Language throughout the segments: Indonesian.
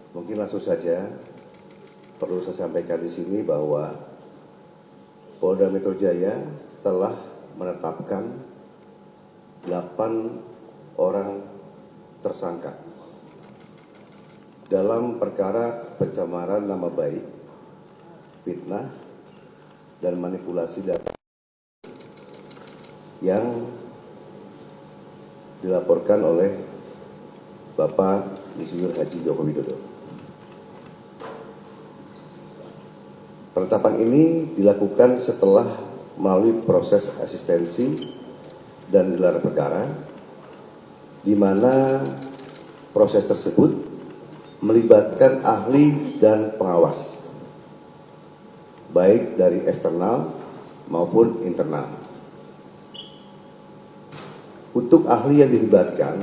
Mungkin langsung saja perlu saya sampaikan di sini bahwa Polda Metro Jaya telah menetapkan 8 orang tersangka dalam perkara pencemaran nama baik, fitnah, dan manipulasi data yang dilaporkan oleh Bapak Insinyur Haji Joko Widodo. Penetapan ini dilakukan setelah melalui proses asistensi dan gelar perkara, di mana proses tersebut melibatkan ahli dan pengawas, baik dari eksternal maupun internal. Untuk ahli yang dilibatkan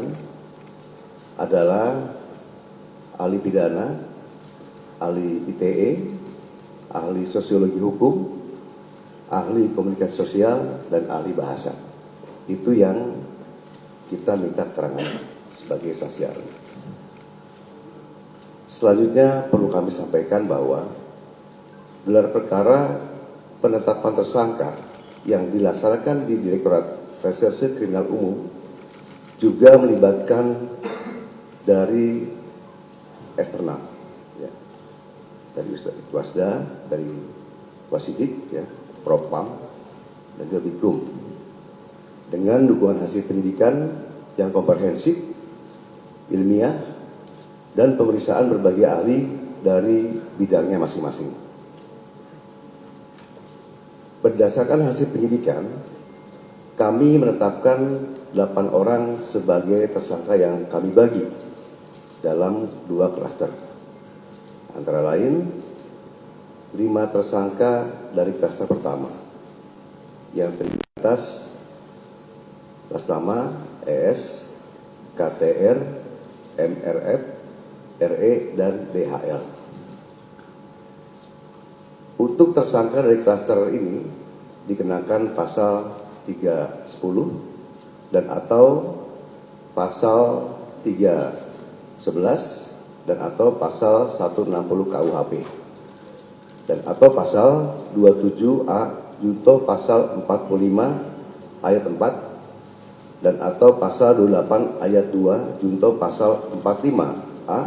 adalah ahli pidana, ahli ITE, ahli sosiologi hukum, ahli komunikasi sosial, dan ahli bahasa. Itu yang kita minta keterangan sebagai saksi ahli. Selanjutnya perlu kami sampaikan bahwa gelar perkara penetapan tersangka yang dilaksanakan di Direktorat Reserse Kriminal Umum juga melibatkan dari eksternal, ya, dari Wasda, dari Wasidik, ya, Propam, dan juga Bikum, dengan dukungan hasil pendidikan yang komprehensif, ilmiah, dan pemeriksaan berbagai ahli dari bidangnya masing-masing. Berdasarkan hasil penyidikan, kami menetapkan 8 orang sebagai tersangka yang kami bagi dalam 2 klaster. Antara lain, 5 tersangka dari klaster pertama yang terdiri atas nama ES, KTR, MRF, RE, dan DHL. Untuk tersangka dari klaster ini dikenakan pasal 310 dan atau pasal 311 dan atau pasal 160 KUHP dan atau pasal 27A junto pasal 45 ayat 4 dan atau pasal 28 ayat 2 junto pasal 45A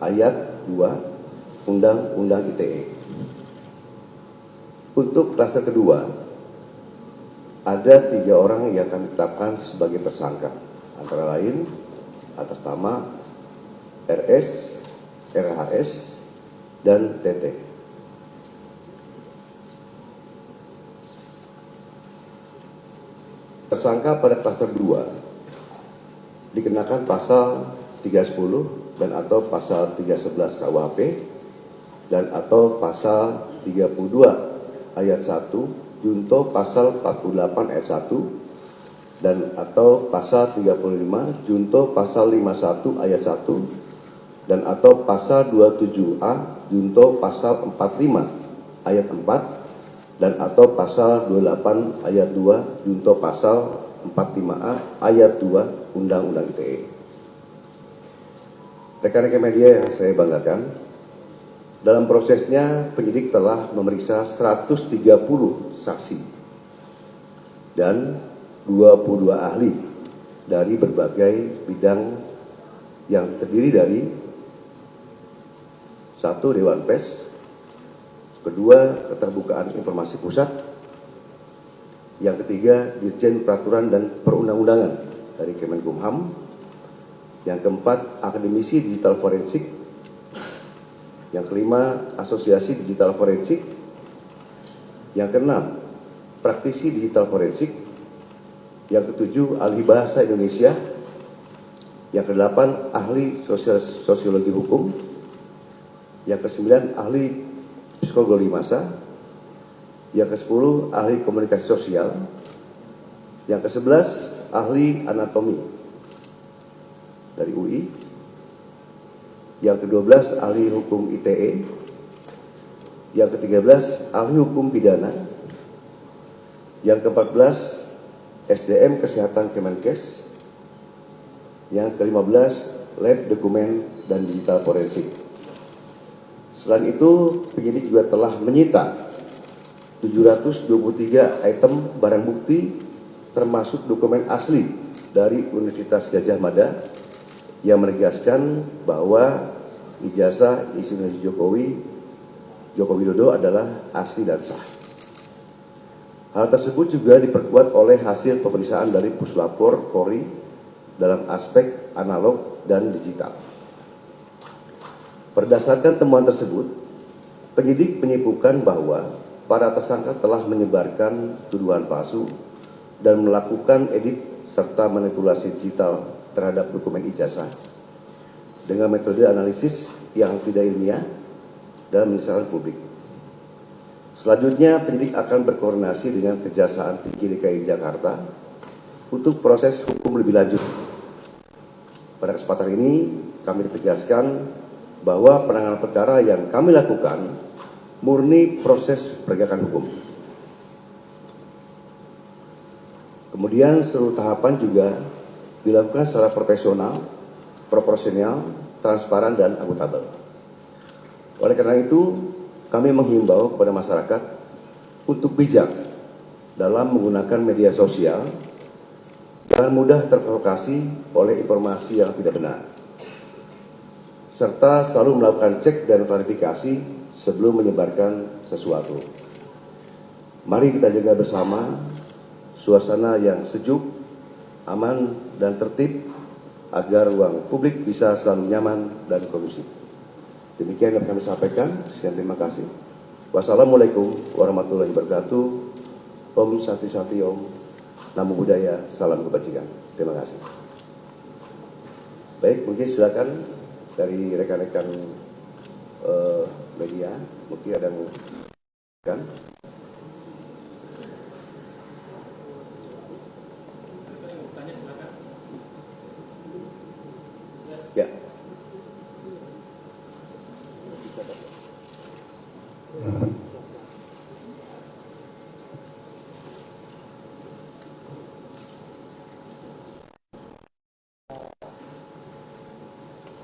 ayat 2 Undang-Undang ITE. Untuk klaster kedua, ada 3 orang yang akan ditetapkan sebagai tersangka, antara lain atas nama RS, RHS, dan TT. Tersangka pada klaster 2 dikenakan pasal 310 dan atau pasal 311 KUHP dan atau pasal 32 ayat 1 junto pasal 48 ayat 1 dan atau pasal 35 junto pasal 51 ayat 1 dan atau pasal 27A junto pasal 45 ayat 4 dan atau pasal 28 ayat 2 junto pasal 45A ayat 2 Undang-Undang ITE. Rekan-rekan media yang saya banggakan, dalam prosesnya penyidik telah memeriksa 130 saksi dan 22 ahli dari berbagai bidang yang terdiri dari 1. Dewan Pers, 2. Keterbukaan Informasi Pusat, yang ketiga Dirjen Peraturan dan Perundang-undangan dari Kemenkumham, yang keempat Akademisi Digital Forensik, yang kelima Asosiasi Digital Forensik, yang keenam Praktisi Digital Forensik, yang ketujuh Ahli Bahasa Indonesia, yang kedelapan Ahli Sosiologi Hukum, yang kesembilan Ahli Psikologi Massa, yang ke-10 Ahli Komunikasi Sosial, yang ke-11 Ahli Anatomi dari UI, yang ke-12 Ahli Hukum ITE, yang ke-13 Ahli Hukum Pidana, yang ke-14 SDM Kesehatan Kemenkes, yang ke-15 Lab Dokumen dan Digital Forensik. Selain itu, penyidik juga telah menyita 723 item barang bukti termasuk dokumen asli dari Universitas Gadjah Mada yang menegaskan bahwa ijazah Insinyur Joko Widodo adalah asli dan sah. Hal tersebut juga diperkuat oleh hasil pemeriksaan dari Puslapor Polri dalam aspek analog dan digital. Berdasarkan temuan tersebut, penyidik menyimpulkan bahwa para tersangka telah menyebarkan tuduhan palsu dan melakukan edit serta manipulasi digital terhadap dokumen ijazah dengan metode analisis yang tidak ilmiah dan menyesalkan publik. Selanjutnya, penyidik akan berkoordinasi dengan Kejaksaan Tinggi DKI Jakarta untuk proses hukum lebih lanjut. Pada kesempatan ini, kami tegaskan bahwa penanganan perkara yang kami lakukan murni proses penegakan hukum. Kemudian seluruh tahapan juga dilakukan secara profesional, proporsional, transparan, dan akuntabel. Oleh karena itu, kami menghimbau kepada masyarakat untuk bijak dalam menggunakan media sosial, jangan mudah terprovokasi oleh informasi yang tidak benar, serta selalu melakukan cek dan klarifikasi sebelum menyebarkan sesuatu. Mari kita jaga bersama suasana yang sejuk, aman, dan tertib agar ruang publik bisa selalu nyaman dan kondusif. Demikian yang kami sampaikan. Sekian, terima kasih. Wassalamualaikum warahmatullahi wabarakatuh. Om Santi Santi Om. Namo Buddhaya, salam kebajikan. Terima kasih. Baik, mungkin silakan dari rekan-rekan media, mungkin ada yang kan. Ya.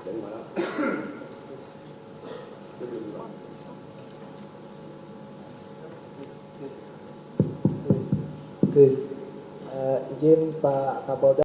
Dari mana? Izin Pak Kapolda.